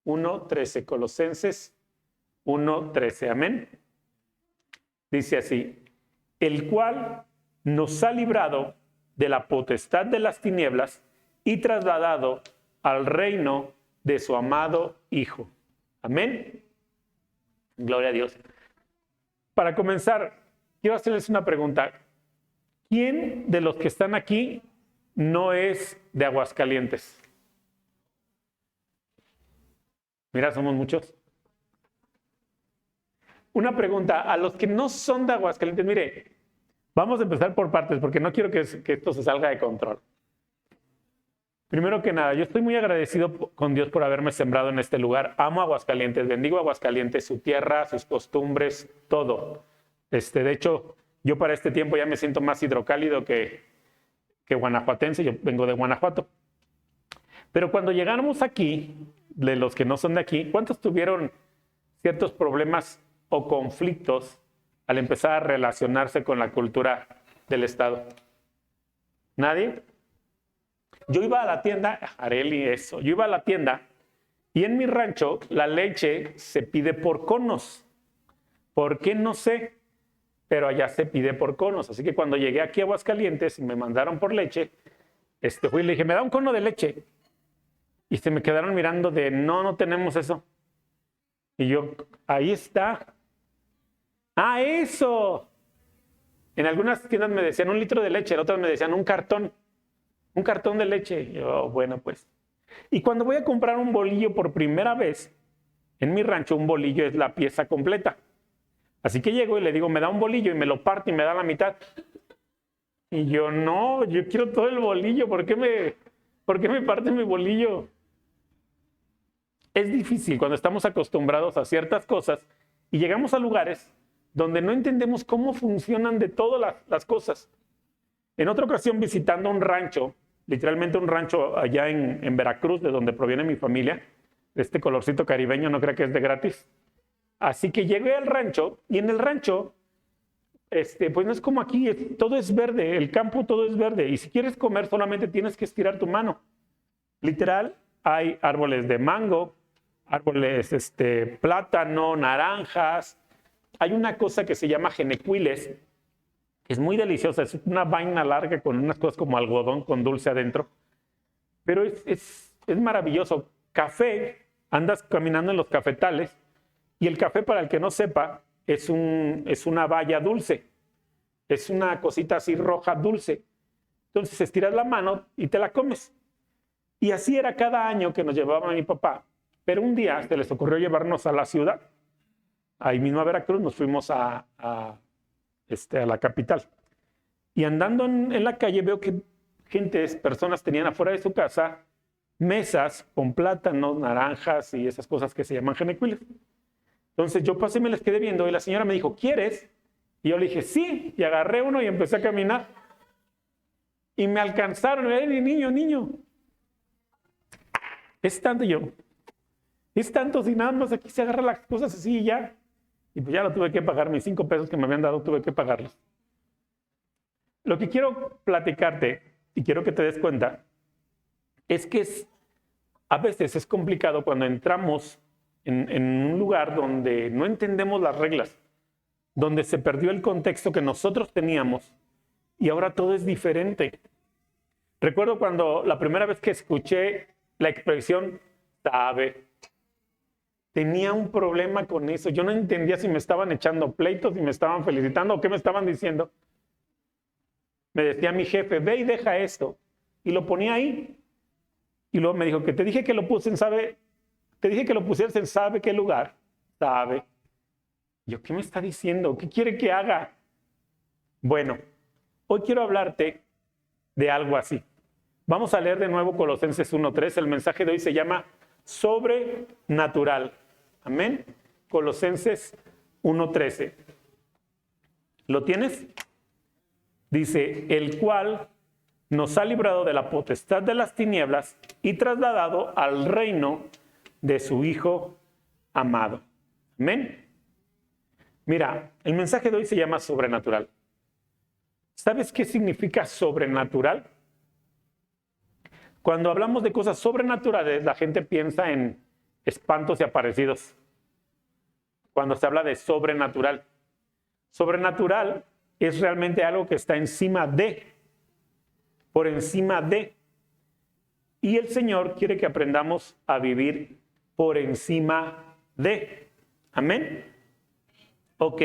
1:13. Colosenses 1:13. Amén. Dice así: el cual nos ha librado de la potestad de las tinieblas y trasladado al reino de su amado Hijo. Amén. Gloria a Dios. Para comenzar, quiero hacerles una pregunta. ¿Quién de los que están aquí no es de Aguascalientes? Mira, somos muchos. Una pregunta, a los que no son de Aguascalientes, mire, vamos a empezar por partes porque no quiero que esto se salga de control. Primero que nada, yo estoy muy agradecido con Dios por haberme sembrado en este lugar. Amo Aguascalientes, bendigo Aguascalientes, su tierra, sus costumbres, todo. De hecho, yo para este tiempo ya me siento más hidrocálido que guanajuatense. Yo vengo de Guanajuato. Pero cuando llegamos aquí, de los que no son de aquí, ¿cuántos tuvieron ciertos problemas o conflictos al empezar a relacionarse con la cultura del estado? ¿Nadie? Yo iba a la tienda, Areli, eso, yo iba a la tienda y en mi rancho la leche se pide por conos. ¿Por qué? No sé, pero allá se pide por conos. Así que cuando llegué aquí a Aguascalientes y me mandaron por leche, fui y le dije, ¿me da un cono de leche? Y se me quedaron mirando de, no tenemos eso. Y yo, ahí está. ¡Ah, eso! En algunas tiendas me decían 1 litro de leche, en otras me decían un cartón de leche. Y yo, bueno, pues. Y cuando voy a comprar un bolillo por primera vez, en mi rancho un bolillo es la pieza completa. Así que llego y le digo, me da un bolillo, y me lo parte y me da la mitad. Y yo, no, yo quiero todo el bolillo, ¿por qué me parte mi bolillo? Es difícil cuando estamos acostumbrados a ciertas cosas y llegamos a lugares donde no entendemos cómo funcionan de todas las cosas. En otra ocasión, visitando un rancho, literalmente un rancho allá en Veracruz, de donde proviene mi familia, este colorcito caribeño, no crea que es de gratis. Así que llegué al rancho, y en el rancho, pues no es como aquí, todo es verde, el campo todo es verde, y si quieres comer solamente tienes que estirar tu mano. Literal, hay árboles de mango, árboles plátano, naranjas. Hay una cosa que se llama jenecuiles, que es muy deliciosa, es una vaina larga con unas cosas como algodón con dulce adentro, pero es maravilloso. Café, andas caminando en los cafetales, y el café, para el que no sepa, es una baya dulce, es una cosita así roja dulce. Entonces estiras la mano y te la comes. Y así era cada año que nos llevaba mi papá. Pero un día se les ocurrió llevarnos a la ciudad, ahí mismo a Veracruz, nos fuimos a la capital. Y andando en la calle veo que personas tenían afuera de su casa mesas con plátanos, naranjas y esas cosas que se llaman jenecuiles. Entonces yo pasé y me les quedé viendo y la señora me dijo, ¿quieres? Y yo le dije, sí, y agarré uno y empecé a caminar. Y me alcanzaron, niño. Es tanto es tanto si nada más aquí se agarra las cosas así y ya. Y pues ya lo tuve que pagar, mis 5 pesos que me habían dado tuve que pagarlos. Lo que quiero platicarte y quiero que te des cuenta es que a veces es complicado cuando entramos en un lugar donde no entendemos las reglas, donde se perdió el contexto que nosotros teníamos y ahora todo es diferente. Recuerdo cuando la primera vez que escuché la expresión sabe, tenía un problema con eso. Yo no entendía si me estaban echando pleitos, si me estaban felicitando o qué me estaban diciendo. Me decía mi jefe, ve y deja esto. Y lo ponía ahí. Y luego me dijo que te dije que lo puse en sabe, te dije que lo pusieras en sabe qué lugar. Sabe. Yo, ¿qué me está diciendo? ¿Qué quiere que haga? Bueno, hoy quiero hablarte de algo así. Vamos a leer de nuevo Colosenses 1:3. El mensaje de hoy se llama sobrenatural. Amén. Colosenses 1:13. ¿Lo tienes? Dice, el cual nos ha librado de la potestad de las tinieblas y trasladado al reino de su Hijo amado. Amén. Mira, el mensaje de hoy se llama sobrenatural. ¿Sabes qué significa sobrenatural? Cuando hablamos de cosas sobrenaturales, la gente piensa en espantos y aparecidos. Cuando se habla de sobrenatural. Sobrenatural es realmente algo que está encima de, por encima de. Y el Señor quiere que aprendamos a vivir por encima de. Amén. Ok.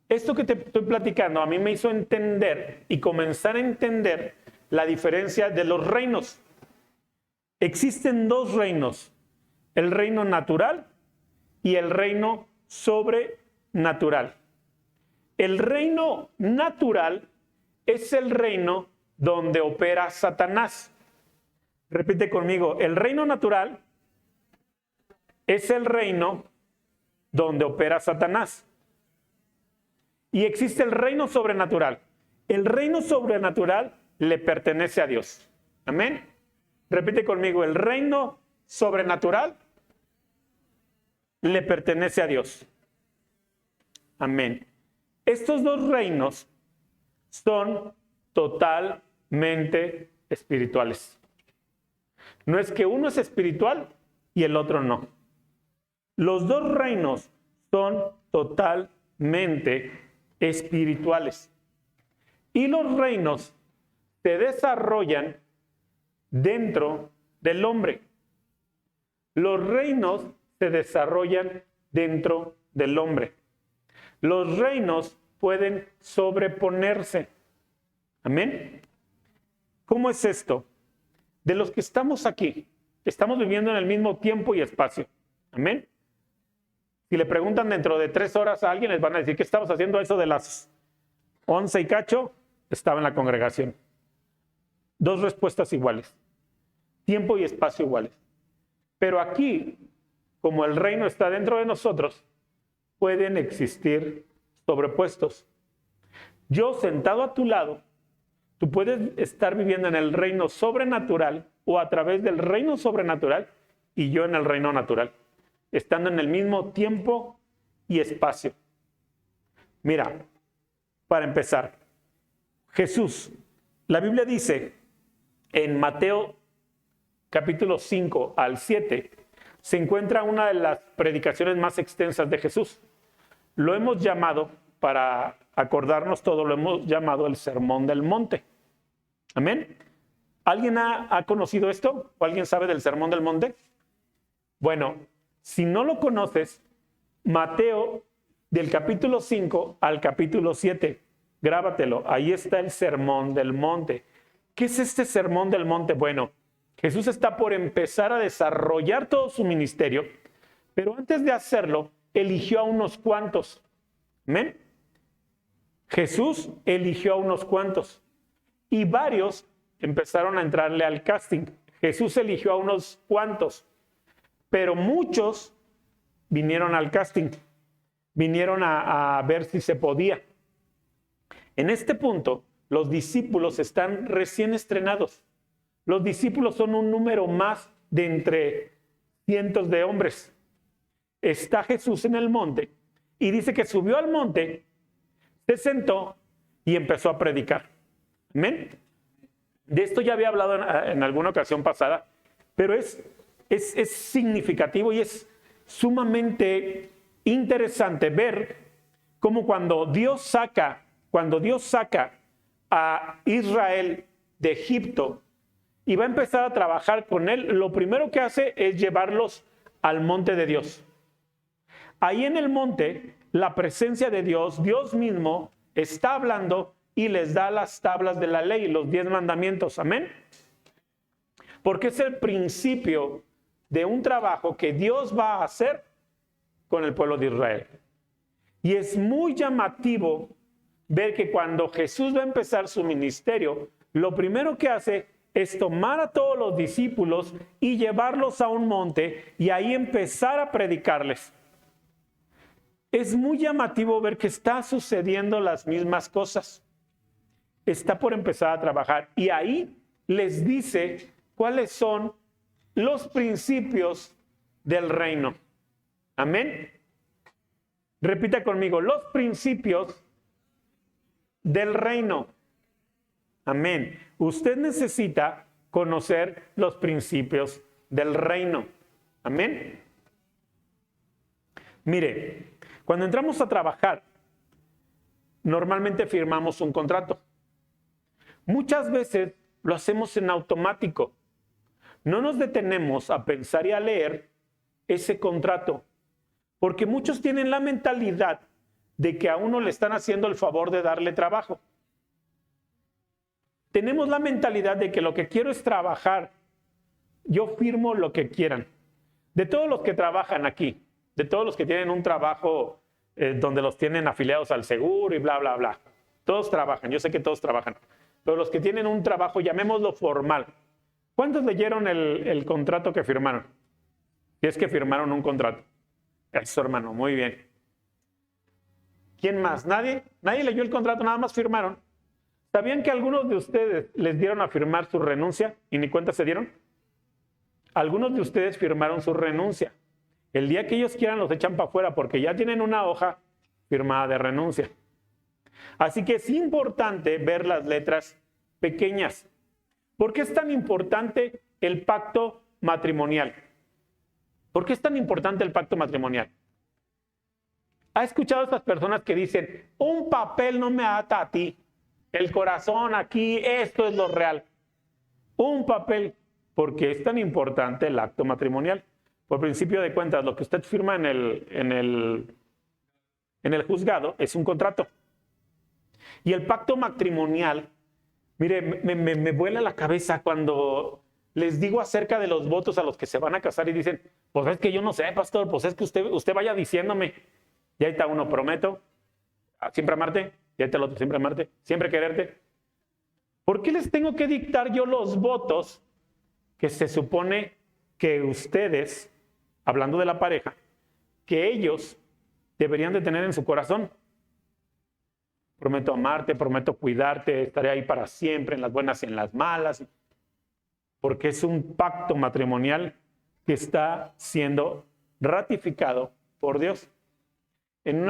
Esto que te estoy platicando a mí me hizo entender y comenzar a entender la diferencia de los reinos. Existen dos reinos, el reino natural y el reino sobrenatural. El reino natural es el reino donde opera Satanás. Repite conmigo, el reino natural es el reino donde opera Satanás. Y existe el reino sobrenatural. El reino sobrenatural le pertenece a Dios. Amén. Repite conmigo, el reino sobrenatural le pertenece a Dios. Amén. Estos dos reinos son totalmente espirituales. No es que uno es espiritual y el otro no. Los dos reinos son totalmente espirituales. Y los reinos se desarrollan dentro del hombre. Los reinos se desarrollan dentro del hombre. Los reinos pueden sobreponerse. Amén. ¿Cómo es esto? De los que estamos aquí, estamos viviendo en el mismo tiempo y espacio. Amén. Si le preguntan dentro de 3 horas a alguien, les van a decir, ¿qué estabas haciendo eso de las 11 y cacho? Estaba en la congregación. Dos respuestas iguales. Tiempo y espacio iguales. Pero aquí, como el reino está dentro de nosotros, pueden existir sobrepuestos. Yo sentado a tu lado, tú puedes estar viviendo en el reino sobrenatural o a través del reino sobrenatural y yo en el reino natural, estando en el mismo tiempo y espacio. Mira, para empezar, Jesús, la Biblia dice en Mateo capítulo 5 al 7, se encuentra una de las predicaciones más extensas de Jesús. Lo hemos llamado, para acordarnos todo, lo hemos llamado el Sermón del Monte. ¿Amén? ¿Alguien ha conocido esto? ¿O alguien sabe del Sermón del Monte? Bueno, si no lo conoces, Mateo del capítulo 5 al capítulo 7, grábatelo, ahí está el Sermón del Monte. ¿Qué es este Sermón del Monte? Bueno, Jesús está por empezar a desarrollar todo su ministerio, pero antes de hacerlo, eligió a unos cuantos. ¿Amén? Jesús eligió a unos cuantos y varios empezaron a entrarle al casting. Jesús eligió a unos cuantos, pero muchos vinieron al casting, vinieron a ver si se podía. En este punto, los discípulos están recién estrenados. Los discípulos son un número más de entre cientos de hombres. Está Jesús en el monte y dice que subió al monte, se sentó y empezó a predicar. ¿Amén? De esto ya había hablado en alguna ocasión pasada, pero es significativo y es sumamente interesante ver cómo cuando Dios saca a Israel de Egipto y va a empezar a trabajar con él, lo primero que hace es llevarlos al monte de Dios. Ahí en el monte, la presencia de Dios, Dios mismo, está hablando y les da las tablas de la ley, los 10 mandamientos. Amén. Porque es el principio de un trabajo que Dios va a hacer con el pueblo de Israel. Y es muy llamativo ver que cuando Jesús va a empezar su ministerio, lo primero que hace es tomar a todos los discípulos y llevarlos a un monte y ahí empezar a predicarles. Es muy llamativo ver que está sucediendo las mismas cosas. Está por empezar a trabajar y ahí les dice cuáles son los principios del reino. Amén. Repita conmigo, los principios del reino. Amén. Usted necesita conocer los principios del reino. Amén. Mire, cuando entramos a trabajar, normalmente firmamos un contrato. Muchas veces lo hacemos en automático. No nos detenemos a pensar y a leer ese contrato, porque muchos tienen la mentalidad de que a uno le están haciendo el favor de darle trabajo. Tenemos la mentalidad de que lo que quiero es trabajar. Yo firmo lo que quieran. De todos los que trabajan aquí, de todos los que tienen un trabajo donde los tienen afiliados al seguro y bla, bla, bla. Todos trabajan, yo sé que todos trabajan. Pero los que tienen un trabajo, llamémoslo formal. ¿Cuántos leyeron el contrato que firmaron? Si es que firmaron un contrato. Eso, hermano, muy bien. ¿Quién más? ¿Nadie? Nadie leyó el contrato, nada más firmaron. ¿Sabían que algunos de ustedes les dieron a firmar su renuncia y ni cuenta se dieron? Algunos de ustedes firmaron su renuncia. El día que ellos quieran los echan para afuera porque ya tienen una hoja firmada de renuncia. Así que es importante ver las letras pequeñas. ¿Por qué es tan importante el pacto matrimonial? ¿Por qué es tan importante el pacto matrimonial? ¿Ha escuchado a estas personas que dicen, un papel no me ata a ti? El corazón aquí, esto es lo real. Un papel. ¿Por qué es tan importante el acto matrimonial? Por principio de cuentas, lo que usted firma en el juzgado es un contrato. Y el pacto matrimonial, mire, me vuela la cabeza cuando les digo acerca de los votos a los que se van a casar y dicen, pues es que yo no sé, pastor, pues es que usted vaya diciéndome. Y ahí está uno, prometo, siempre amarte, y ahí está el otro, siempre amarte, siempre quererte. ¿Por qué les tengo que dictar yo los votos que se supone que ustedes, hablando de la pareja, que ellos deberían de tener en su corazón? Prometo amarte, prometo cuidarte, estaré ahí para siempre, en las buenas y en las malas. Porque es un pacto matrimonial que está siendo ratificado por Dios. En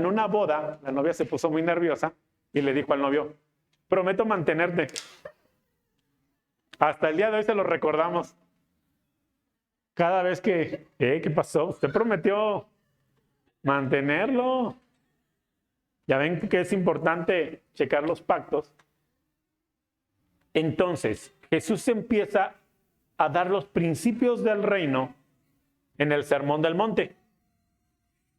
una boda, la novia se puso muy nerviosa y le dijo al novio, prometo mantenerte. Hasta el día de hoy se lo recordamos. Cada vez que, ¿qué pasó? Usted prometió mantenerlo. Ya ven que es importante checar los pactos. Entonces, Jesús empieza a dar los principios del reino en el Sermón del Monte.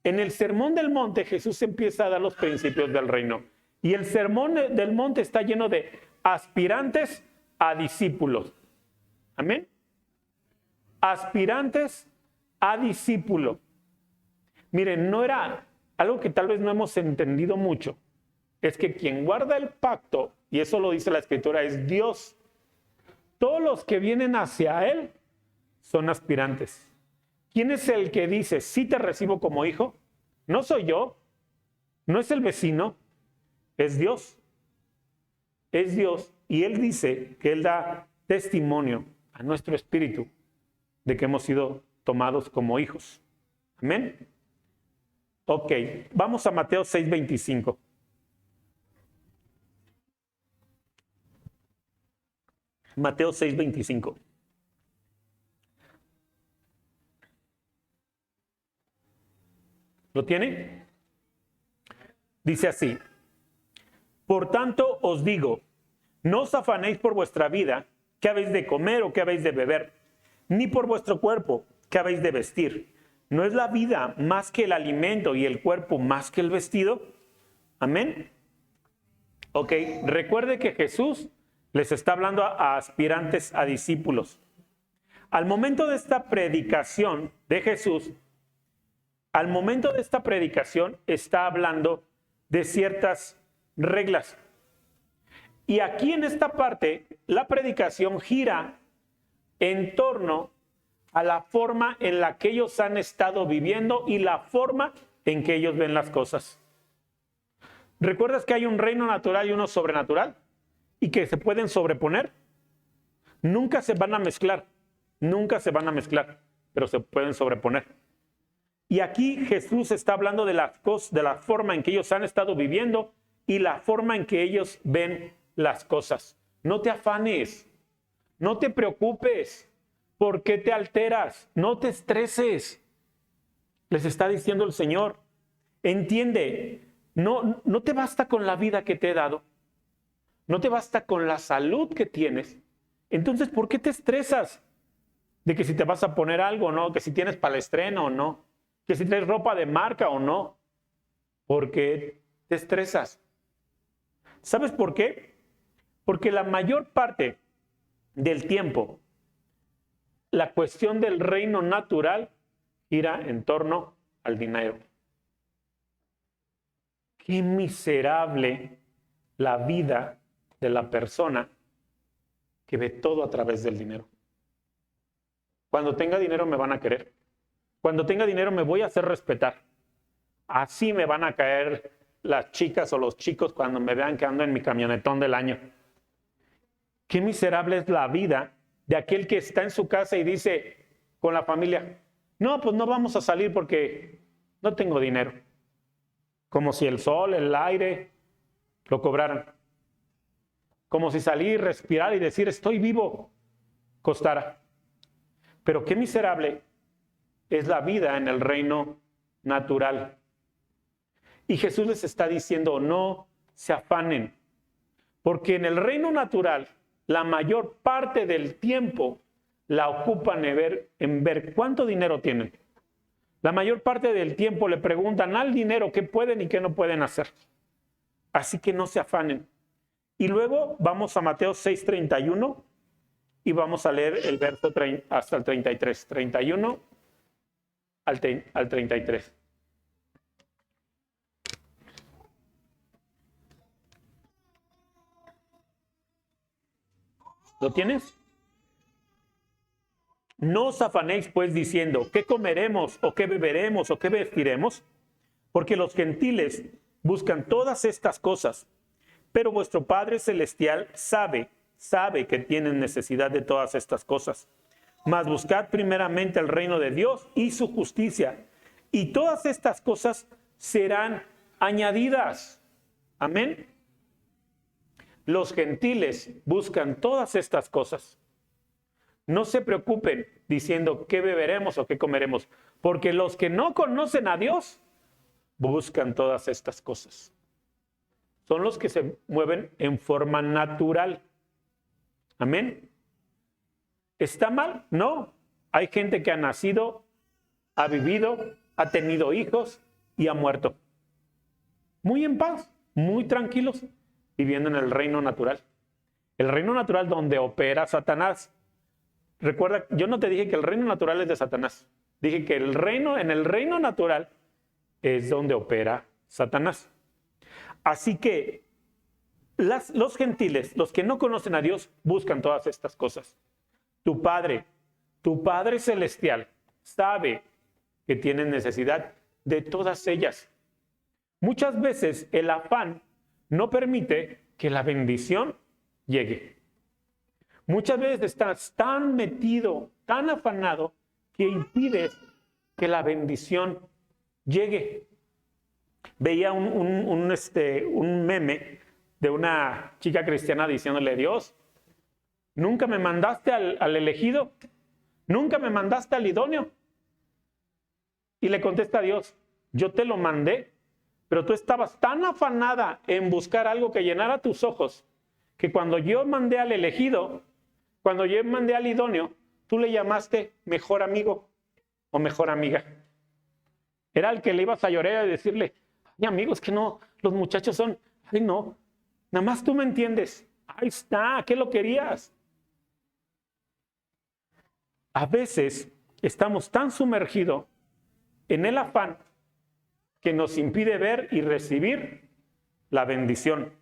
En el Sermón del Monte, Jesús empieza a dar los principios del reino. Y el Sermón del Monte está lleno de aspirantes a discípulos. Amén. Aspirantes a discípulo. Miren, no era algo que tal vez no hemos entendido mucho. Es que quien guarda el pacto, y eso lo dice la Escritura, es Dios. Todos los que vienen hacia Él son aspirantes. ¿Quién es el que dice, sí te recibo como hijo? No soy yo, no es el vecino, es Dios. Es Dios. Y Él dice que Él da testimonio a nuestro espíritu de que hemos sido tomados como hijos. Amén. Ok, vamos a Mateo 6:25. Mateo 6:25. ¿Lo tiene? Dice así: por tanto os digo, no os afanéis por vuestra vida, qué habéis de comer o qué habéis de beber, ni por vuestro cuerpo, qué habéis de vestir. ¿No es la vida más que el alimento y el cuerpo más que el vestido? Amén. Ok, recuerde que Jesús les está hablando a aspirantes, a discípulos. Al momento de esta predicación de Jesús, al momento de esta predicación está hablando de ciertas reglas. Y aquí en esta parte, la predicación gira en torno a la forma en la que ellos han estado viviendo y la forma en que ellos ven las cosas. ¿Recuerdas que hay un reino natural y uno sobrenatural? Y que se pueden sobreponer. Nunca se van a mezclar, pero se pueden sobreponer. Y aquí Jesús está hablando de la forma en que ellos han estado viviendo y la forma en que ellos ven las cosas. No te afanes, no te preocupes. ¿Por qué te alteras? No te estreses. Les está diciendo el Señor, entiende, no te basta con la vida que te he dado, no te basta con la salud que tienes. Entonces, ¿por qué te estresas de que si te vas a poner algo o no, que si tienes para el estreno o no, que si traes ropa de marca o no? ¿Por qué te estresas? ¿Sabes por qué? Porque la mayor parte del tiempo, la cuestión del reino natural gira en torno al dinero. Qué miserable la vida de la persona que ve todo a través del dinero. Cuando tenga dinero me van a querer. Cuando tenga dinero me voy a hacer respetar. Así me van a caer las chicas o los chicos cuando me vean que ando en mi camionetón del año. Qué miserable es la vida de aquel que está en su casa y dice con la familia, no, pues no vamos a salir porque no tengo dinero. Como si el sol, el aire lo cobraran. Como si salir, respirar y decir estoy vivo costara. Pero qué miserable es la vida en el reino natural. Y Jesús les está diciendo, no se afanen, porque en el reino natural la mayor parte del tiempo la ocupan en ver cuánto dinero tienen. La mayor parte del tiempo le preguntan al dinero qué pueden y qué no pueden hacer. Así que no se afanen. Y luego vamos a Mateo 6:31 y vamos a leer el verso hasta el 33. 31 al 33. ¿Lo tienes? No os afanéis pues diciendo, ¿qué comeremos o qué beberemos o qué vestiremos? Porque los gentiles buscan todas estas cosas, pero vuestro Padre Celestial sabe que tienen necesidad de todas estas cosas. Mas buscad primeramente el reino de Dios y su justicia, y todas estas cosas serán añadidas. Amén. Los gentiles buscan todas estas cosas. No se preocupen diciendo qué beberemos o qué comeremos, porque los que no conocen a Dios buscan todas estas cosas. Son los que se mueven en forma natural. Amén. ¿Está mal? No. Hay gente que ha nacido, ha vivido, ha tenido hijos y ha muerto. Muy en paz, muy tranquilos, viviendo en el reino natural. El reino natural donde opera Satanás. Recuerda, yo no te dije que el reino natural es de Satanás. Dije que en el reino natural es donde opera Satanás. Así que los gentiles, los que no conocen a Dios, buscan todas estas cosas. Tu Padre Celestial, sabe que tienen necesidad de todas ellas. Muchas veces el afán no permite que la bendición llegue. Muchas veces estás tan metido, tan afanado, que impides que la bendición llegue. Veía un meme de una chica cristiana diciéndole, Dios, nunca me mandaste al elegido, nunca me mandaste al idóneo. Y le contesta a Dios, yo te lo mandé, pero tú estabas tan afanada en buscar algo que llenara tus ojos, que cuando yo mandé al elegido, cuando yo mandé al idóneo, tú le llamaste mejor amigo o mejor amiga. Era el que le ibas a llorar y decirle, ay amigos, que no, los muchachos son, ay no, nada más tú me entiendes. Ahí está, ¿qué lo querías? A veces estamos tan sumergidos en el afán que nos impide ver y recibir la bendición.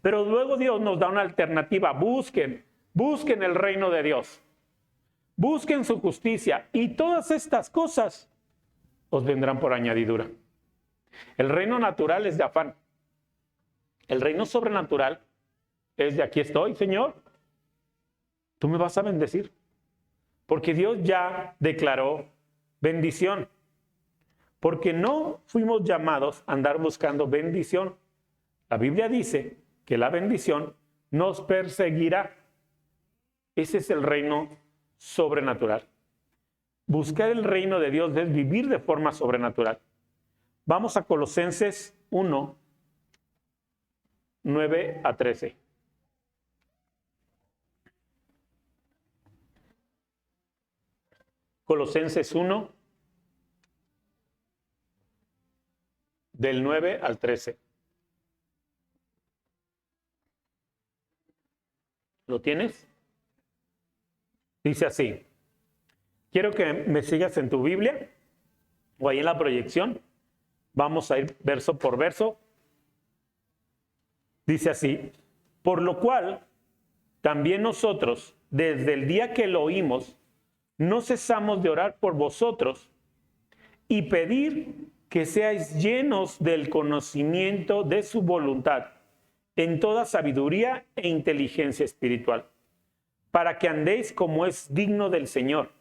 Pero luego Dios nos da una alternativa. Busquen el reino de Dios. Busquen su justicia y todas estas cosas os vendrán por añadidura. El reino natural es de afán. El reino sobrenatural es de aquí estoy, Señor. Tú me vas a bendecir. Porque Dios ya declaró bendición. Porque no fuimos llamados a andar buscando bendición. La Biblia dice que la bendición nos perseguirá. Ese es el reino sobrenatural. buscar el reino de Dios es vivir de forma sobrenatural. Vamos a Colosenses 1, 9 a 13. Colosenses 1, del 9 al 13. ¿Lo tienes? Dice así. Quiero que me sigas en tu Biblia o ahí en la proyección. Vamos a ir verso por verso. Dice así. Por lo cual, también nosotros, desde el día que lo oímos, no cesamos de orar por vosotros y pedir que seáis llenos del conocimiento de su voluntad, en toda sabiduría e inteligencia espiritual, para que andéis como es digno del Señor,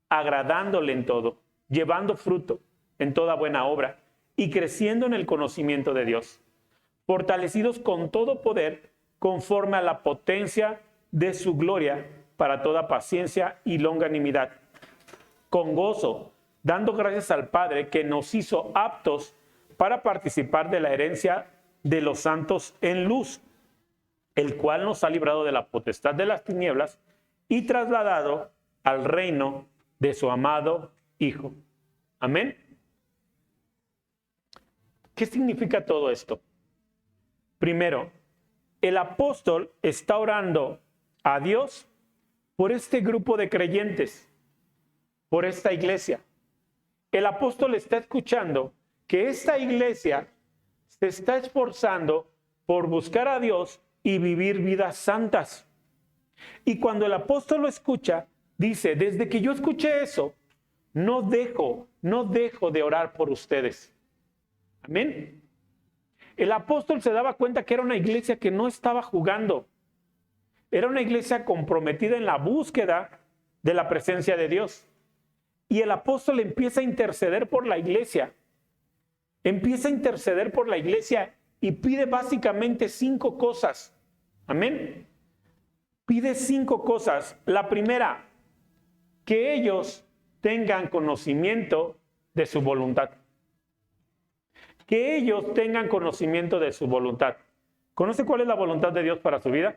agradándole en todo, llevando fruto en toda buena obra y creciendo en el conocimiento de Dios, fortalecidos con todo poder conforme a la potencia de su gloria, para toda paciencia y longanimidad, con gozo, dando gracias al Padre que nos hizo aptos para participar de la herencia de los santos en luz, el cual nos ha librado de la potestad de las tinieblas y trasladado al reino de su amado Hijo. Amén. ¿Qué significa todo esto? Primero, el apóstol está orando a Dios por este grupo de creyentes, por esta iglesia. El apóstol está escuchando que esta iglesia se está esforzando por buscar a Dios y vivir vidas santas. Y cuando el apóstol lo escucha, dice, desde que yo escuché eso, no dejo de orar por ustedes. Amén. El apóstol se daba cuenta que era una iglesia que no estaba jugando. Era una iglesia comprometida en la búsqueda de la presencia de Dios. Y el apóstol empieza a interceder por la iglesia. Empieza a interceder por la iglesia y pide básicamente 5 cosas. Amén. Pide 5 cosas. La primera, que ellos tengan conocimiento de su voluntad. Que ellos tengan conocimiento de su voluntad. ¿Conoce cuál es la voluntad de Dios para su vida?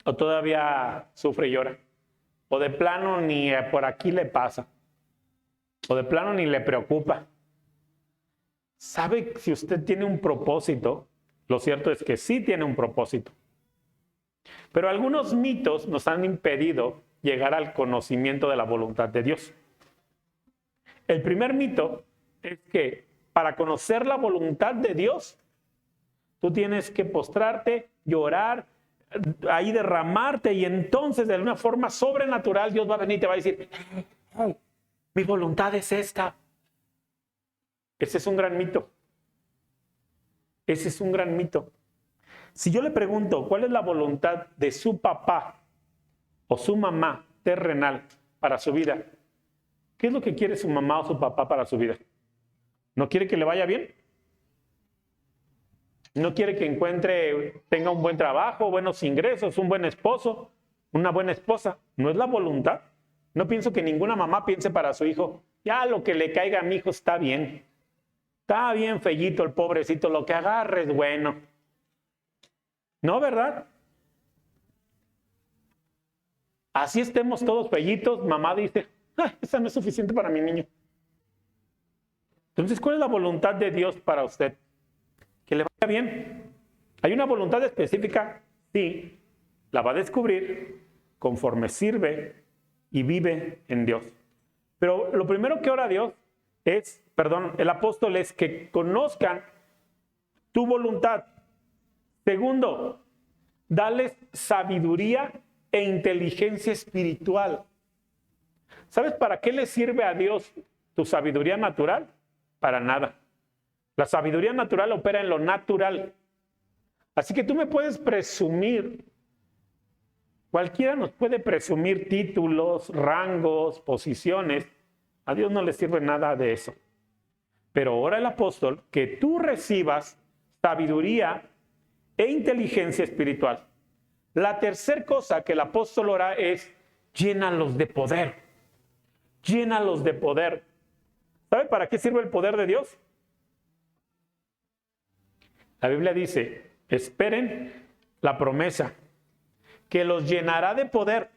¿O todavía sufre y llora? ¿O de plano ni por aquí le pasa? ¿O de plano ni le preocupa? ¿Sabe si usted tiene un propósito? Lo cierto es que sí tiene un propósito. Pero algunos mitos nos han impedido llegar al conocimiento de la voluntad de Dios. El primer mito es que para conocer la voluntad de Dios, tú tienes que postrarte, llorar, ahí derramarte, y entonces de alguna forma sobrenatural Dios va a venir y te va a decir, hey, mi voluntad es esta. Ese es un gran mito. Ese es un gran mito. Si yo le pregunto cuál es la voluntad de su papá o su mamá terrenal para su vida, ¿qué es lo que quiere su mamá o su papá para su vida? ¿No quiere que le vaya bien? ¿No quiere que tenga un buen trabajo, buenos ingresos, un buen esposo, una buena esposa? ¿No es la voluntad? No pienso que ninguna mamá piense para su hijo, ya lo que le caiga a mi hijo está bien. Está bien fellito el pobrecito, lo que agarre es bueno. ¿No, verdad? Así estemos todos fellitos, mamá dice, esa no es suficiente para mi niño. Entonces, ¿cuál es la voluntad de Dios para usted? Que le vaya bien. ¿Hay una voluntad específica? Sí, la va a descubrir conforme sirve y vive en Dios. Pero lo primero que ora a Dios el apóstol es que conozcan tu voluntad. Segundo, dales sabiduría e inteligencia espiritual. ¿Sabes para qué le sirve a Dios tu sabiduría natural? Para nada. La sabiduría natural opera en lo natural. Así que tú me puedes presumir, cualquiera nos puede presumir títulos, rangos, posiciones. A Dios no le sirve nada de eso. Pero ora el apóstol que tú recibas sabiduría e inteligencia espiritual. La tercera cosa que el apóstol ora es Llénalos de poder. Llénalos de poder. ¿Sabe para qué sirve el poder de Dios? La Biblia dice, esperen la promesa, que los llenará de poder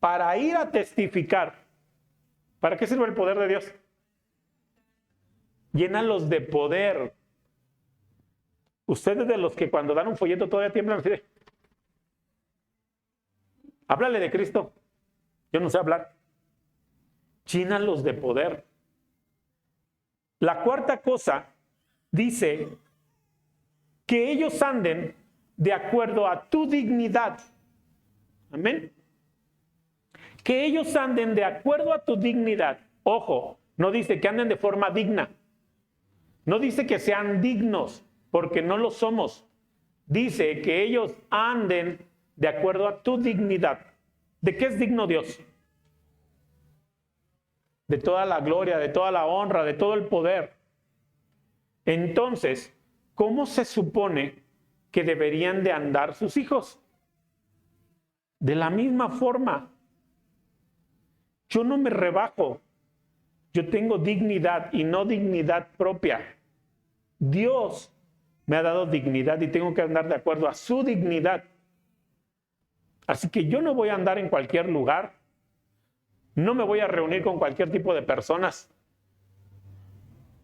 para ir a testificar. ¿Para qué sirve el poder de Dios? Llénalos de poder. Ustedes de los que cuando dan un folleto todavía tiemblan así de, háblale de Cristo. Yo no sé hablar. Llénalos de poder. La cuarta cosa dice que ellos anden de acuerdo a tu dignidad. Amén. Que ellos anden de acuerdo a tu dignidad. Ojo, no dice que anden de forma digna. No dice que sean dignos, porque no lo somos. Dice que ellos anden de acuerdo a tu dignidad. ¿De qué es digno Dios? De toda la gloria, de toda la honra, de todo el poder. Entonces, ¿cómo se supone que deberían de andar sus hijos? De la misma forma. Yo no me rebajo. Yo tengo dignidad y no dignidad propia. Dios me ha dado dignidad y tengo que andar de acuerdo a su dignidad. Así que yo no voy a andar en cualquier lugar. No me voy a reunir con cualquier tipo de personas.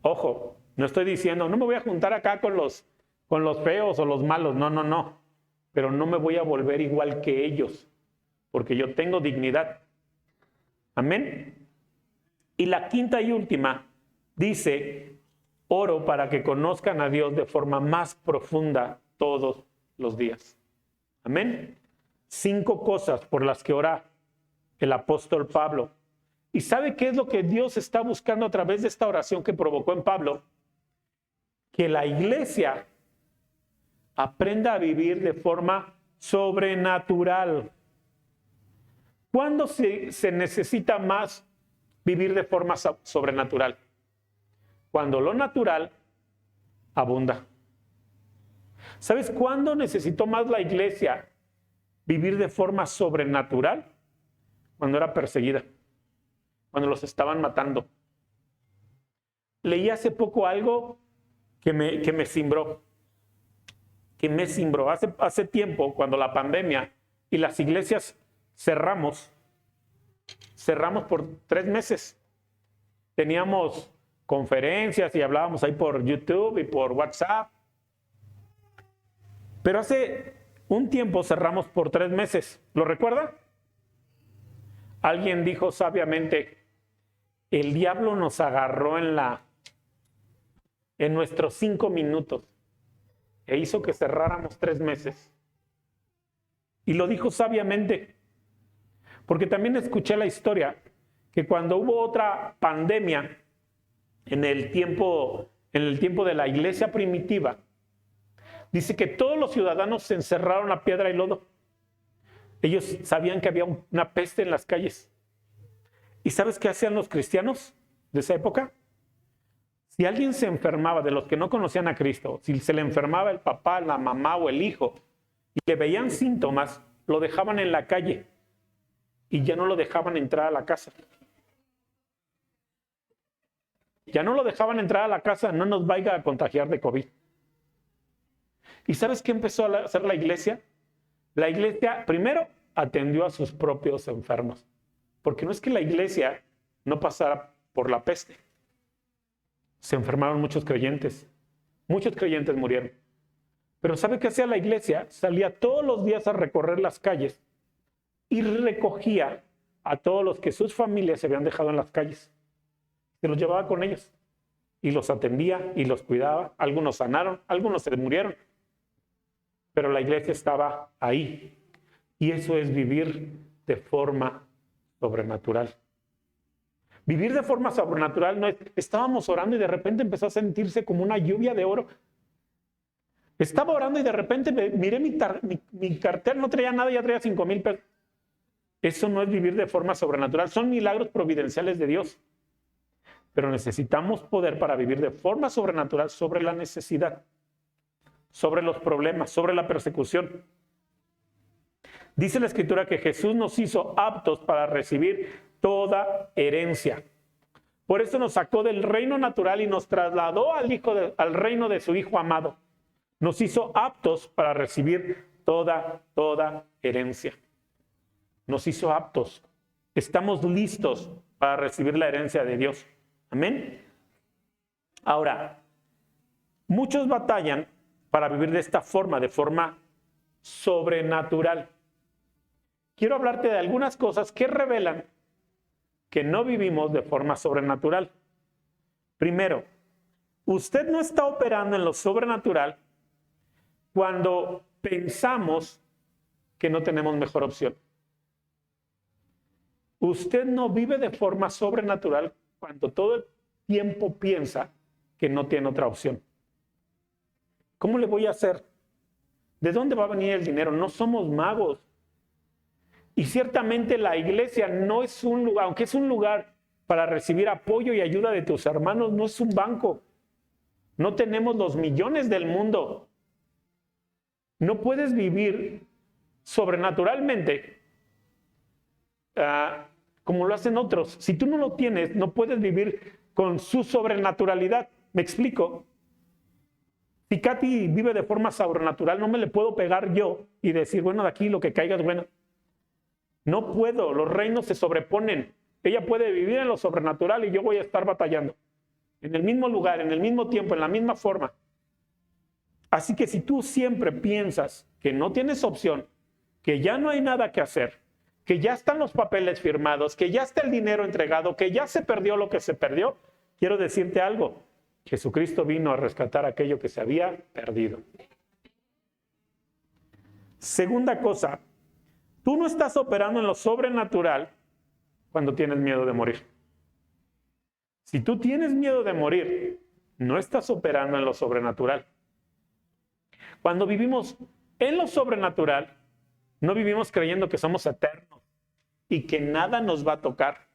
Ojo, no estoy diciendo, no me voy a juntar acá con los feos o los malos. No, no, no. Pero no me voy a volver igual que ellos, porque yo tengo dignidad. Amén. Y la quinta y última dice, oro para que conozcan a Dios de forma más profunda todos los días. Amén. 5 cosas por las que ora el apóstol Pablo. ¿Y sabe qué es lo que Dios está buscando a través de esta oración que provocó en Pablo? Que la iglesia aprenda a vivir de forma sobrenatural. ¿Cuándo se necesita más vivir de forma sobrenatural? Cuando lo natural abunda. ¿Sabes cuándo necesitó más la iglesia vivir de forma sobrenatural? Cuando era perseguida, cuando los estaban matando. Leí hace poco algo que me cimbró. Hace tiempo, cuando la pandemia y las iglesias cerramos por 3 meses. Teníamos conferencias y hablábamos ahí por YouTube y por WhatsApp. Pero hace un tiempo cerramos por 3 meses. ¿Lo recuerda? Alguien dijo sabiamente, el diablo nos agarró en nuestros 5 minutos e hizo que cerráramos 3 meses. Y lo dijo sabiamente, porque también escuché la historia que cuando hubo otra pandemia en el tiempo de la iglesia primitiva, dice que todos los ciudadanos se encerraron a piedra y lodo. Ellos sabían que había una peste en las calles. ¿Y sabes qué hacían los cristianos de esa época? Si alguien se enfermaba, de los que no conocían a Cristo, si se le enfermaba el papá, la mamá o el hijo, y le veían síntomas, lo dejaban en la calle y ya no lo dejaban entrar a la casa. Ya no lo dejaban entrar a la casa, no nos vaya a contagiar de COVID. ¿Y sabes qué empezó a hacer la iglesia? La iglesia primero atendió a sus propios enfermos, porque no es que la iglesia no pasara por la peste. Se enfermaron muchos creyentes murieron. Pero ¿sabe qué hacía la iglesia? Salía todos los días a recorrer las calles y recogía a todos los que sus familias se habían dejado en las calles. Se los llevaba con ellos y los atendía y los cuidaba. Algunos sanaron, algunos se murieron. Pero la iglesia estaba ahí. Y eso es vivir de forma sobrenatural. Vivir de forma sobrenatural no es, estábamos orando y de repente empezó a sentirse como una lluvia de oro. Estaba orando y de repente miré mi cartera, no traía nada, ya traía 5,000 pesos. Eso no es vivir de forma sobrenatural, son milagros providenciales de Dios. Pero necesitamos poder para vivir de forma sobrenatural sobre la necesidad, sobre los problemas, sobre la persecución. Dice la Escritura que Jesús nos hizo aptos para recibir toda herencia. Por eso nos sacó del reino natural y nos trasladó al reino de su Hijo amado. Nos hizo aptos para recibir toda herencia. Nos hizo aptos. Estamos listos para recibir la herencia de Dios. Amén. Ahora, muchos batallan para vivir de esta forma, de forma sobrenatural. Quiero hablarte de algunas cosas que revelan que no vivimos de forma sobrenatural. Primero, usted no está operando en lo sobrenatural cuando pensamos que no tenemos mejor opción. Usted no vive de forma sobrenatural cuando todo el tiempo piensa que no tiene otra opción. ¿Cómo le voy a hacer? ¿De dónde va a venir el dinero? No somos magos. Y ciertamente la iglesia no es un lugar, aunque es un lugar para recibir apoyo y ayuda de tus hermanos, no es un banco. No tenemos los millones del mundo. No puedes vivir sobrenaturalmente como lo hacen otros. Si tú no lo tienes, no puedes vivir con su sobrenaturalidad. ¿Me explico? Si Katy vive de forma sobrenatural, no me le puedo pegar yo y decir, bueno, de aquí lo que caiga es bueno. No puedo, los reinos se sobreponen. Ella puede vivir en lo sobrenatural y yo voy a estar batallando. En el mismo lugar, en el mismo tiempo, en la misma forma. Así que si tú siempre piensas que no tienes opción, que ya no hay nada que hacer, que ya están los papeles firmados, que ya está el dinero entregado, que ya se perdió lo que se perdió, quiero decirte algo. Jesucristo vino a rescatar aquello que se había perdido. Segunda cosa, tú no estás operando en lo sobrenatural cuando tienes miedo de morir. Si tú tienes miedo de morir, no estás operando en lo sobrenatural. Cuando vivimos en lo sobrenatural, no vivimos creyendo que somos eternos y que nada nos va a tocar.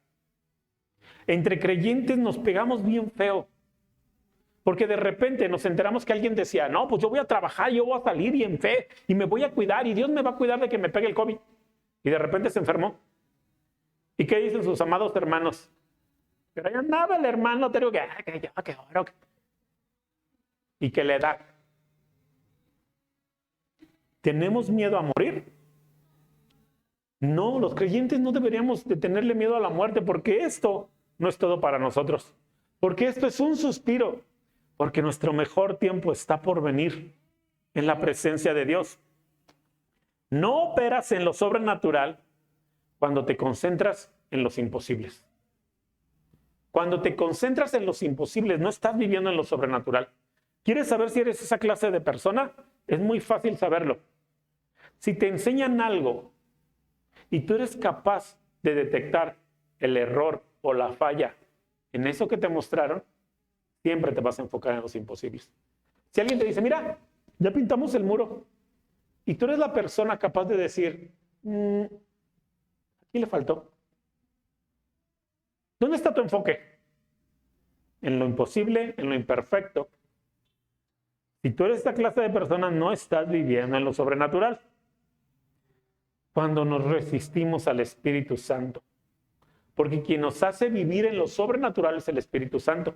Entre creyentes nos pegamos bien feo, porque de repente nos enteramos que alguien decía, no, pues yo voy a trabajar, yo voy a salir y en fe, y me voy a cuidar, y Dios me va a cuidar de que me pegue el COVID. Y de repente se enfermó. ¿Y qué dicen sus amados hermanos? Pero ahí andaba el hermano, te digo que oro. Y que le da. ¿Tenemos miedo a morir? No, los creyentes no deberíamos de tenerle miedo a la muerte, porque esto no es todo para nosotros. Porque esto es un suspiro. Porque nuestro mejor tiempo está por venir en la presencia de Dios. No operas en lo sobrenatural cuando te concentras en los imposibles. Cuando te concentras en los imposibles, no estás viviendo en lo sobrenatural. ¿Quieres saber si eres esa clase de persona? Es muy fácil saberlo. Si te enseñan algo y tú eres capaz de detectar el error o la falla en eso que te mostraron, siempre te vas a enfocar en los imposibles. Si alguien te dice, mira, ya pintamos el muro, y tú eres la persona capaz de decir, aquí le faltó. ¿Dónde está tu enfoque? En lo imposible, en lo imperfecto. Si tú eres esta clase de persona, no estás viviendo en lo sobrenatural. Cuando nos resistimos al Espíritu Santo. Porque quien nos hace vivir en lo sobrenatural es el Espíritu Santo.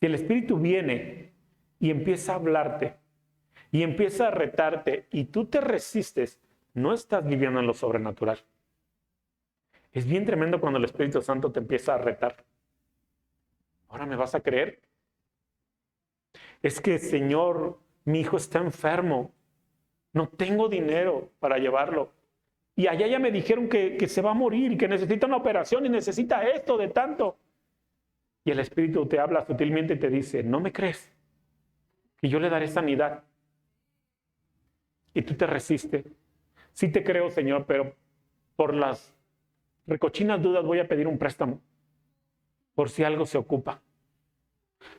Si el Espíritu viene y empieza a hablarte, y empieza a retarte, y tú te resistes, no estás viviendo en lo sobrenatural. Es bien tremendo cuando el Espíritu Santo te empieza a retar. ¿Ahora me vas a creer? Es que, Señor, mi hijo está enfermo. No tengo dinero para llevarlo. Y allá ya me dijeron que se va a morir y que necesita una operación y necesita esto de tanto. Y el Espíritu te habla sutilmente y te dice, ¿no me crees? Que yo le daré sanidad. Y tú te resistes. Sí te creo, Señor, pero por las recochinas dudas voy a pedir un préstamo. Por si algo se ocupa.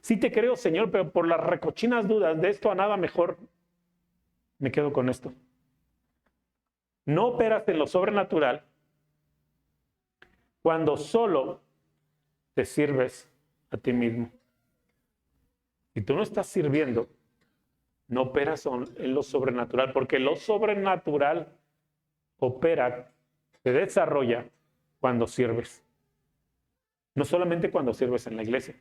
Sí te creo, Señor, pero por las recochinas dudas, de esto a nada mejor me quedo con esto. No operas en lo sobrenatural cuando solo te sirves a ti mismo. Si tú no estás sirviendo, no operas en lo sobrenatural, porque lo sobrenatural opera, se desarrolla cuando sirves. No solamente cuando sirves en la iglesia,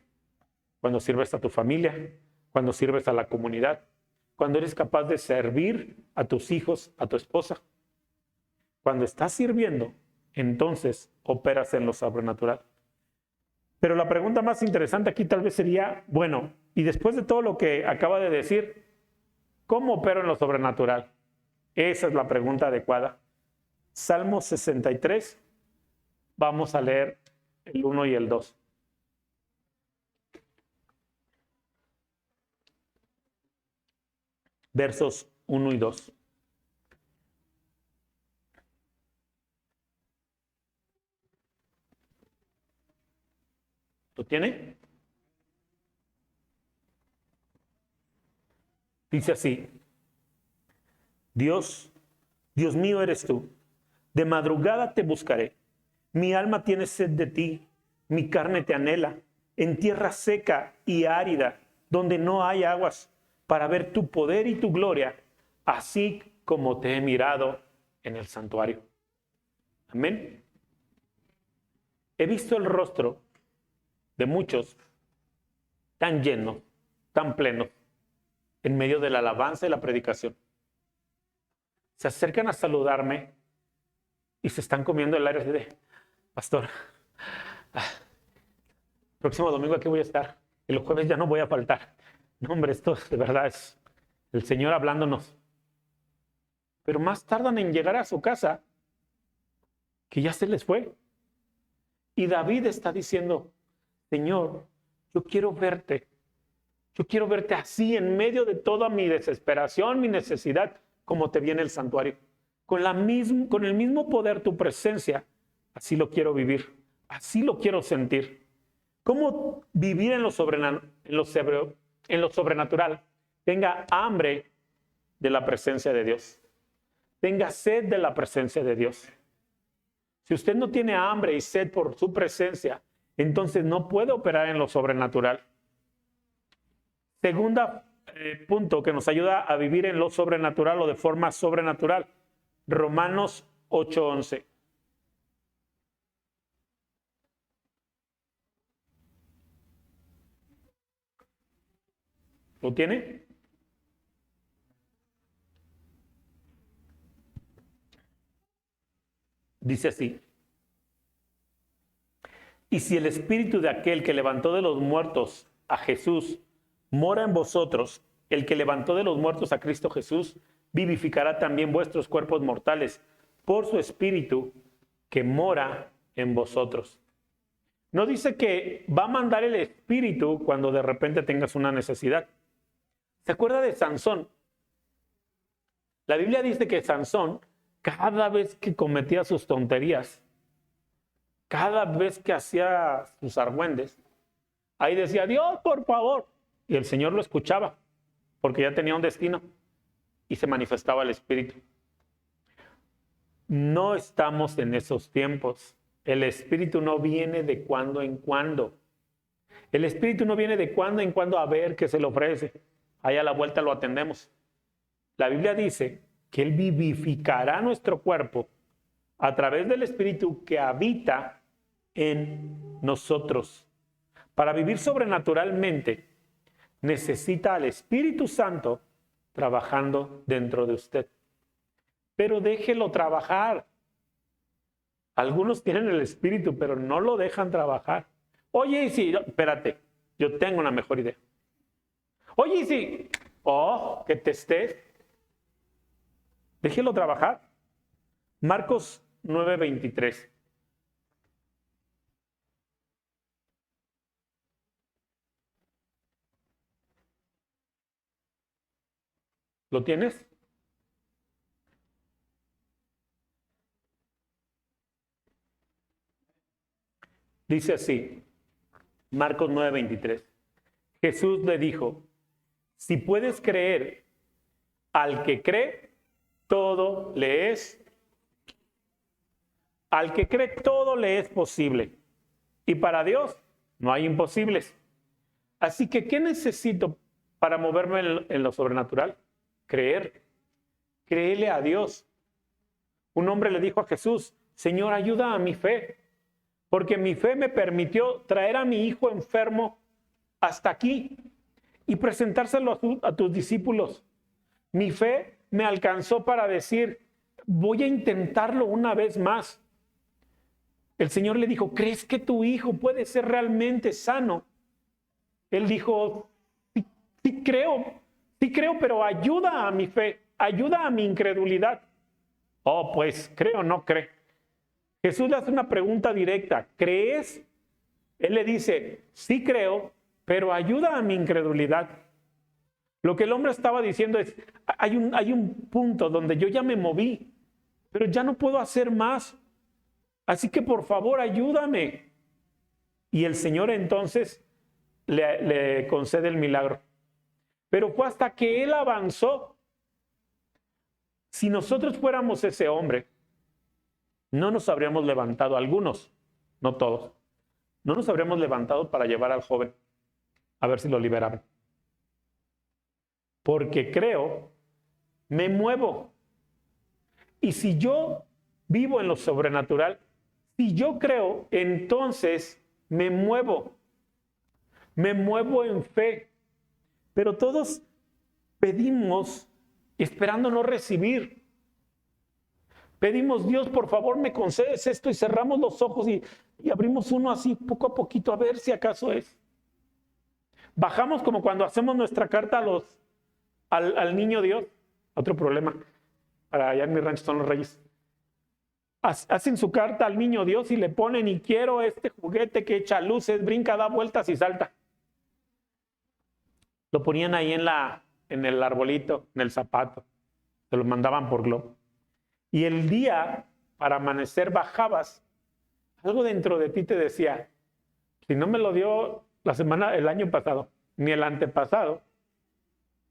cuando sirves a tu familia, cuando sirves a la comunidad, cuando eres capaz de servir a tus hijos, a tu esposa. Cuando estás sirviendo, entonces operas en lo sobrenatural. Pero la pregunta más interesante aquí tal vez sería, bueno, y después de todo lo que acaba de decir, ¿cómo opero en lo sobrenatural? Esa es la pregunta adecuada. Salmo 63, vamos a leer el 1 y el 2. Versos 1 y 2. ¿Lo tiene? Dice así: Dios mío eres tú. De madrugada te buscaré. Mi alma tiene sed de ti. Mi carne te anhela. En tierra seca y árida, donde no hay aguas, para ver tu poder y tu gloria, así como te he mirado en el santuario. Amén. He visto el rostro de muchos tan llenos, tan plenos, en medio de la alabanza y la predicación. Se acercan a saludarme y se están comiendo el aire de, pastor, próximo domingo aquí voy a estar y los jueves ya no voy a faltar. No, hombre, esto de verdad es el Señor hablándonos. Pero más tardan en llegar a su casa que ya se les fue. Y David está diciendo, Señor, yo quiero verte. Yo quiero verte así en medio de toda mi desesperación, mi necesidad, como te viene el santuario. Con el mismo poder, tu presencia, así lo quiero vivir, así lo quiero sentir. ¿Cómo vivir en lo sobrenatural? Tenga hambre de la presencia de Dios. Tenga sed de la presencia de Dios. Si usted no tiene hambre y sed por su presencia, entonces no puede operar en lo sobrenatural. Segunda punto que nos ayuda a vivir en lo sobrenatural o de forma sobrenatural. Romanos 8:11. ¿Lo tiene? Dice así: y si el espíritu de aquel que levantó de los muertos a Jesús mora en vosotros, el que levantó de los muertos a Cristo Jesús vivificará también vuestros cuerpos mortales por su espíritu que mora en vosotros. No dice que va a mandar el espíritu cuando de repente tengas una necesidad. ¿Se acuerda de Sansón? La Biblia dice que Sansón, cada vez que cometía sus tonterías, cada vez que hacía sus argüendes, ahí decía, Dios, por favor. Y el Señor lo escuchaba, porque ya tenía un destino y se manifestaba el Espíritu. No estamos en esos tiempos. El Espíritu no viene de cuando en cuando. El Espíritu no viene de cuando en cuando a ver qué se le ofrece. Ahí a la vuelta lo atendemos. La Biblia dice que Él vivificará nuestro cuerpo a través del Espíritu que habita en nosotros. Para vivir sobrenaturalmente, necesita al Espíritu Santo trabajando dentro de usted. Pero déjelo trabajar. Algunos tienen el Espíritu, pero no lo dejan trabajar. Oye, y si, espérate, yo tengo una mejor idea. Oye, y si, que te estés. Déjelo trabajar. Marcos 9:23. ¿Lo tienes? Dice así, Marcos 9:23. Jesús le dijo, si puedes creer, al que cree, todo le es. Al que cree, todo le es posible. Y para Dios no hay imposibles. Así que, ¿qué necesito para moverme en lo sobrenatural? Creer. Créele a Dios. Un hombre le dijo a Jesús: Señor, ayuda a mi fe, porque mi fe me permitió traer a mi hijo enfermo hasta aquí y presentárselo a tus discípulos. Mi fe me alcanzó para decir: voy a intentarlo una vez más. El Señor le dijo: ¿crees que tu hijo puede ser realmente sano? Él dijo: sí creo, pero ayuda a mi fe, ayuda a mi incredulidad. Oh, pues, ¿cree o no cree? Jesús le hace una pregunta directa: ¿crees? Él le dice: sí creo, pero ayuda a mi incredulidad. Lo que el hombre estaba diciendo es: hay un punto donde yo ya me moví, pero ya no puedo hacer más. Así que por favor, ayúdame. Y el Señor entonces le concede el milagro. Pero fue hasta que él avanzó. Si nosotros fuéramos ese hombre, no nos habríamos levantado, algunos, no todos, no nos habríamos levantado para llevar al joven a ver si lo liberaban. Porque creo, me muevo. Y si yo vivo en lo sobrenatural, si yo creo, entonces me muevo. Me muevo en fe. Pero todos pedimos esperando no recibir. Pedimos: Dios, por favor, me concedes esto, y cerramos los ojos y abrimos uno así poco a poquito a ver si acaso es. Bajamos como cuando hacemos nuestra carta al niño Dios. Otro problema para allá en mi rancho son los reyes. Hacen su carta al niño Dios y le ponen: y quiero este juguete que echa luces, brinca, da vueltas y salta. Lo ponían ahí en el arbolito, en el zapato. Se lo mandaban por globo. Y el día, para amanecer, bajabas. Algo dentro de ti te decía: si no me lo dio el año pasado, ni el antepasado,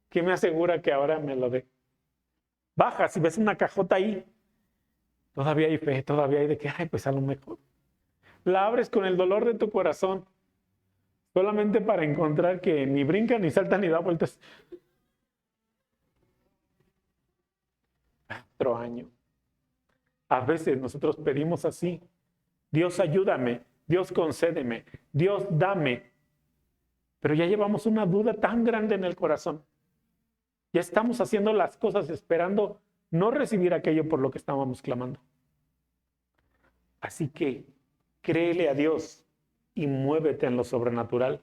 ¿qué me asegura que ahora me lo dé? Bajas y ves una cajota ahí. Todavía hay fe, todavía hay de que, pues a lo mejor. La abres con el dolor de tu corazón, solamente para encontrar que ni brinca, ni salta, ni da vueltas. Otro año. A veces nosotros pedimos así: Dios, ayúdame, Dios, concédeme, Dios, dame. Pero ya llevamos una duda tan grande en el corazón. Ya estamos haciendo las cosas esperando no recibir aquello por lo que estábamos clamando. Así que créele a Dios y muévete en lo sobrenatural.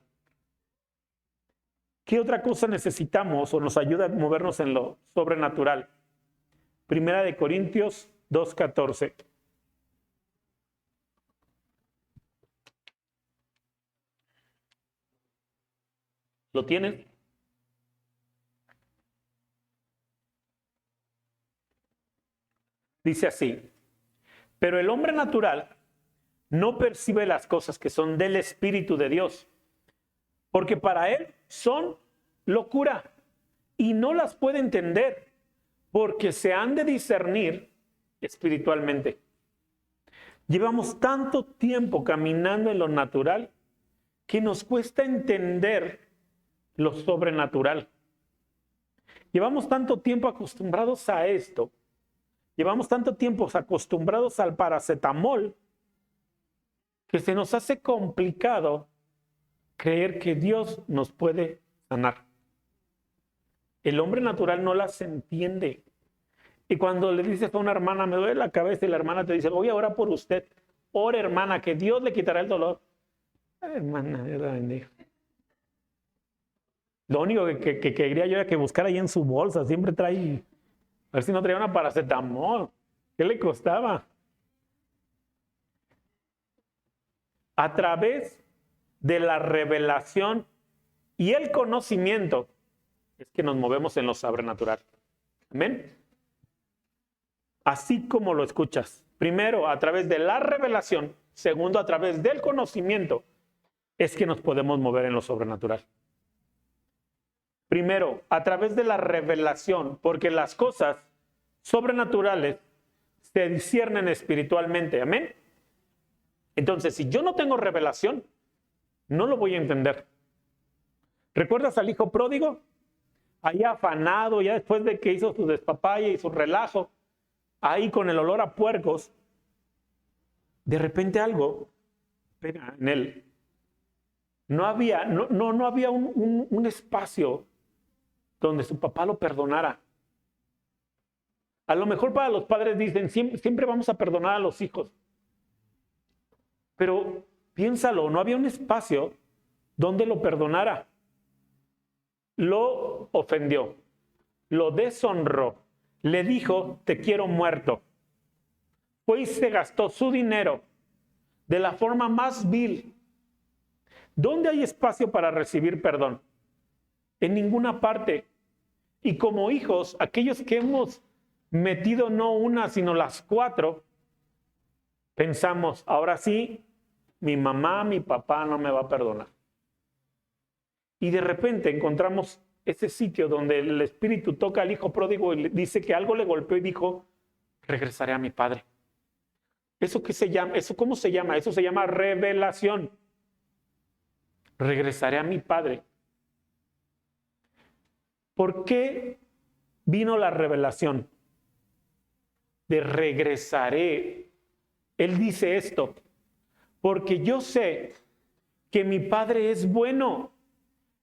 ¿Qué otra cosa necesitamos o nos ayuda a movernos en lo sobrenatural? Primera de Corintios 2:14. ¿Lo tienen? Dice así: pero el hombre natural no percibe las cosas que son del Espíritu de Dios, porque para él son locura y no las puede entender, porque se han de discernir espiritualmente. Llevamos tanto tiempo caminando en lo natural que nos cuesta entender lo sobrenatural. Llevamos tanto tiempo acostumbrados a esto. Llevamos tanto tiempo acostumbrados al paracetamol que se nos hace complicado creer que Dios nos puede sanar. El hombre natural no las entiende. Y cuando le dices a una hermana: me duele la cabeza, y la hermana te dice: voy a orar por usted. Ora, hermana, que Dios le quitará el dolor. Ay, hermana, Dios la bendiga. Lo único que quería yo era que buscara ahí en su bolsa. Siempre trae... A ver si no traía una paracetamol. ¿Qué le costaba? A través de la revelación y el conocimiento es que nos movemos en lo sobrenatural. Amén. Así como lo escuchas. Primero, a través de la revelación. Segundo, a través del conocimiento es que nos podemos mover en lo sobrenatural. Primero, a través de la revelación, porque las cosas sobrenaturales se disciernen espiritualmente. Amén. Entonces, si yo no tengo revelación, no lo voy a entender. ¿Recuerdas al hijo pródigo? Ahí afanado, ya después de que hizo su despapalle y su relajo, ahí con el olor a puercos, de repente algo pega en él. No había un espacio donde su papá lo perdonara. A lo mejor para los padres dicen, siempre vamos a perdonar a los hijos. Pero piénsalo, no había un espacio donde lo perdonara. Lo ofendió, lo deshonró, le dijo, te quiero muerto. Fue y se gastó su dinero de la forma más vil. ¿Dónde hay espacio para recibir perdón? En ninguna parte. Y como hijos, aquellos que hemos metido no una, sino las 4, pensamos, ahora sí, mi mamá, mi papá no me va a perdonar. Y de repente encontramos ese sitio donde el Espíritu toca al hijo pródigo y le dice que algo le golpeó y dijo, regresaré a mi padre. ¿Eso qué se llama? ¿Eso cómo se llama? Eso se llama revelación. Regresaré a mi padre. ¿Por qué vino la revelación? De regresaré. Él dice esto, porque yo sé que mi padre es bueno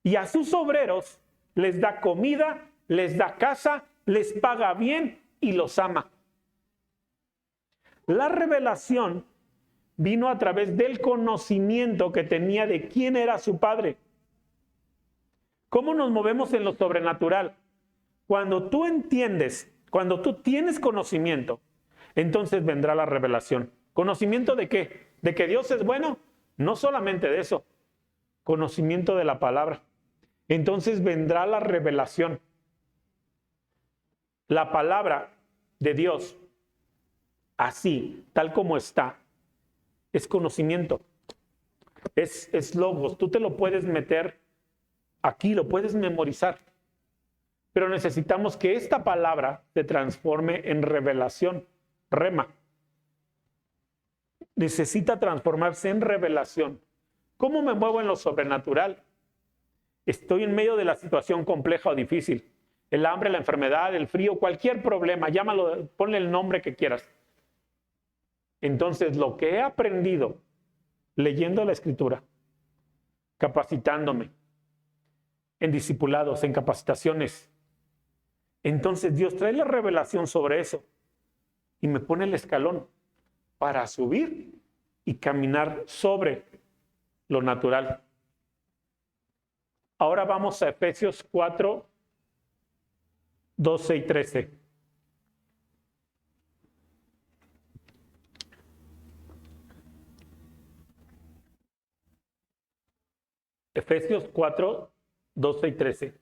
y a sus obreros les da comida, les da casa, les paga bien y los ama. La revelación vino a través del conocimiento que tenía de quién era su padre. ¿Cómo nos movemos en lo sobrenatural? Cuando tú entiendes, cuando tú tienes conocimiento, entonces vendrá la revelación. ¿Conocimiento de qué? ¿De que Dios es bueno? No solamente de eso. Conocimiento de la palabra. Entonces vendrá la revelación. La palabra de Dios, así, tal como está, es conocimiento. Es logos. Tú te lo puedes meter aquí, lo puedes memorizar. Pero necesitamos que esta palabra se transforme en revelación, rema. Necesita transformarse en revelación. ¿Cómo me muevo en lo sobrenatural? Estoy en medio de la situación compleja o difícil. El hambre, la enfermedad, el frío, cualquier problema, llámalo, ponle el nombre que quieras. Entonces, lo que he aprendido leyendo la Escritura, capacitándome, en discipulados, en capacitaciones, entonces Dios trae la revelación sobre eso y me pone el escalón para subir y caminar sobre lo natural. Ahora vamos a Efesios 4, 12 y 13. Efesios 4, 12 y 13.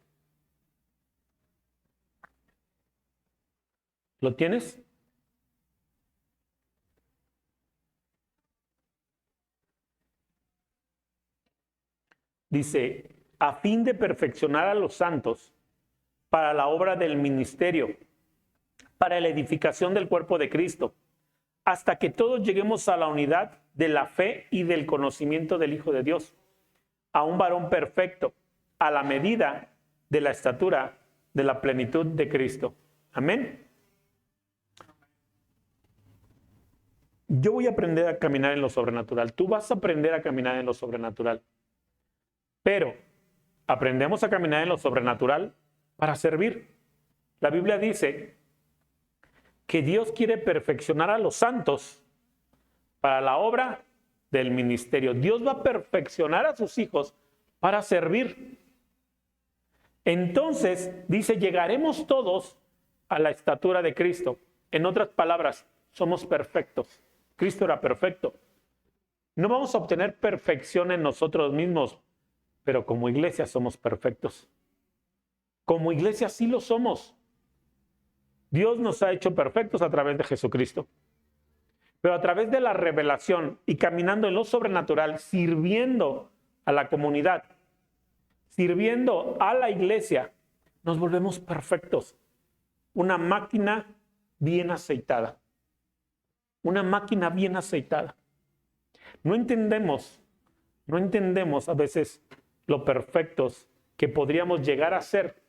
¿Lo tienes? Dice, a fin de perfeccionar a los santos para la obra del ministerio, para la edificación del cuerpo de Cristo, hasta que todos lleguemos a la unidad de la fe y del conocimiento del Hijo de Dios, a un varón perfecto, a la medida de la estatura de la plenitud de Cristo. Amén. Yo voy a aprender a caminar en lo sobrenatural. Tú vas a aprender a caminar en lo sobrenatural. Pero aprendemos a caminar en lo sobrenatural para servir. La Biblia dice que Dios quiere perfeccionar a los santos para la obra del ministerio. Dios va a perfeccionar a sus hijos para servir. Entonces, dice, llegaremos todos a la estatura de Cristo. En otras palabras, somos perfectos. Cristo era perfecto. No vamos a obtener perfección en nosotros mismos, pero como iglesia somos perfectos. Como iglesia sí lo somos. Dios nos ha hecho perfectos a través de Jesucristo. Pero a través de la revelación y caminando en lo sobrenatural, sirviendo a la comunidad, sirviendo a la iglesia, nos volvemos perfectos. Una máquina bien aceitada. Una máquina bien aceitada. No entendemos a veces lo perfectos que podríamos llegar a ser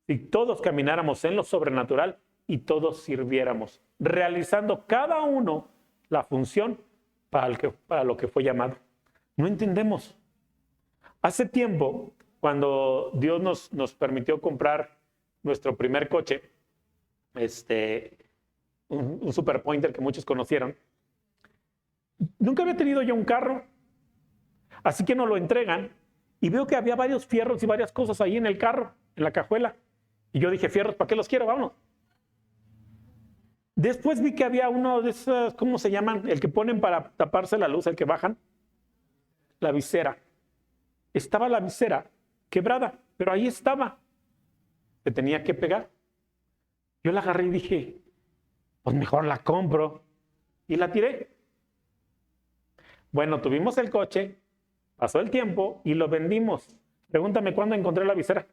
si todos camináramos en lo sobrenatural y todos sirviéramos, realizando cada uno la función para lo que fue llamado. No entendemos. Hace tiempo, cuando Dios nos permitió comprar nuestro primer coche, un Super Pointer que muchos conocieron, nunca había tenido yo un carro, así que nos lo entregan y veo que había varios fierros y varias cosas ahí en el carro, en la cajuela. Y yo dije, fierros, ¿para qué los quiero? Vámonos. Después vi que había uno de esos, ¿cómo se llaman? El que ponen para taparse la luz, el que bajan. La visera. Estaba la visera quebrada, pero ahí estaba. Se tenía que pegar. Yo la agarré y dije, pues mejor la compro. Y la tiré. Bueno, tuvimos el coche, pasó el tiempo y lo vendimos. Pregúntame cuándo encontré la visera.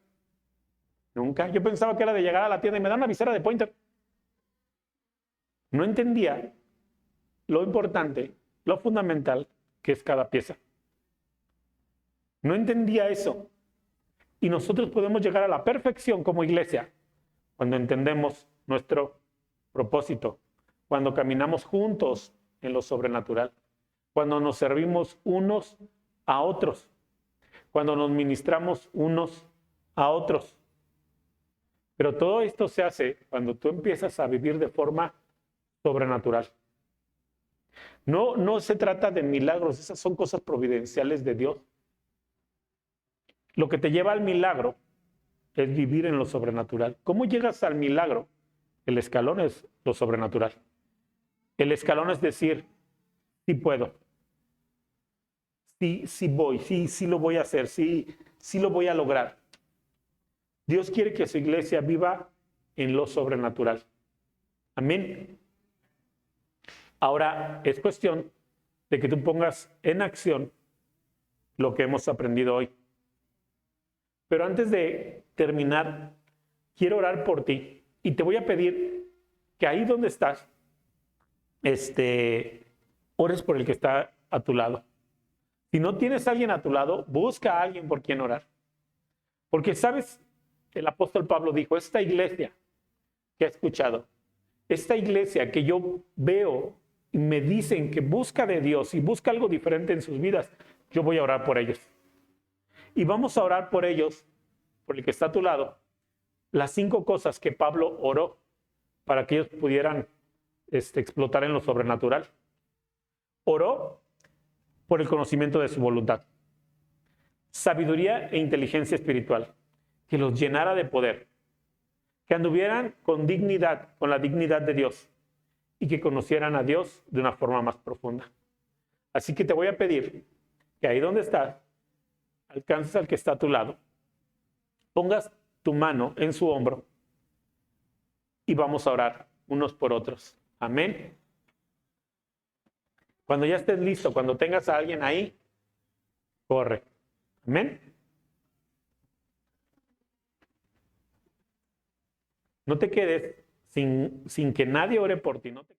Nunca. Yo pensaba que era de llegar a la tienda y me dan una visera de Pointer. No entendía lo importante, lo fundamental que es cada pieza. No entendía eso. Y nosotros podemos llegar a la perfección como iglesia cuando entendemos nuestro propósito, cuando caminamos juntos en lo sobrenatural, cuando nos servimos unos a otros, cuando nos ministramos unos a otros. Pero todo esto se hace cuando tú empiezas a vivir de forma sobrenatural. No se trata de milagros, esas son cosas providenciales de Dios. Lo que te lleva al milagro es vivir en lo sobrenatural. ¿Cómo llegas al milagro? El escalón es lo sobrenatural. El escalón es decir, sí puedo, sí voy, sí lo voy a hacer, sí lo voy a lograr. Dios quiere que su iglesia viva en lo sobrenatural. Amén. Ahora es cuestión de que tú pongas en acción lo que hemos aprendido hoy. Pero antes de terminar, quiero orar por ti y te voy a pedir que ahí donde estás, ores por el que está a tu lado. Si no tienes a alguien a tu lado, busca a alguien por quien orar. Porque, ¿sabes? El apóstol Pablo dijo, esta iglesia que ha escuchado, esta iglesia que yo veo y me dicen que busca de Dios y busca algo diferente en sus vidas, yo voy a orar por ellos. Y vamos a orar por ellos, por el que está a tu lado, las 5 cosas que Pablo oró para que ellos pudieran explotar en lo sobrenatural. Oró por el conocimiento de su voluntad, sabiduría e inteligencia espiritual, que los llenara de poder, que anduvieran con dignidad, con la dignidad de Dios y que conocieran a Dios de una forma más profunda. Así que te voy a pedir que ahí donde estás, alcances al que está a tu lado, pongas tu mano en su hombro y vamos a orar unos por otros. Amén. Cuando ya estés listo, cuando tengas a alguien ahí, corre. Amén. No te quedes sin que nadie ore por ti. No te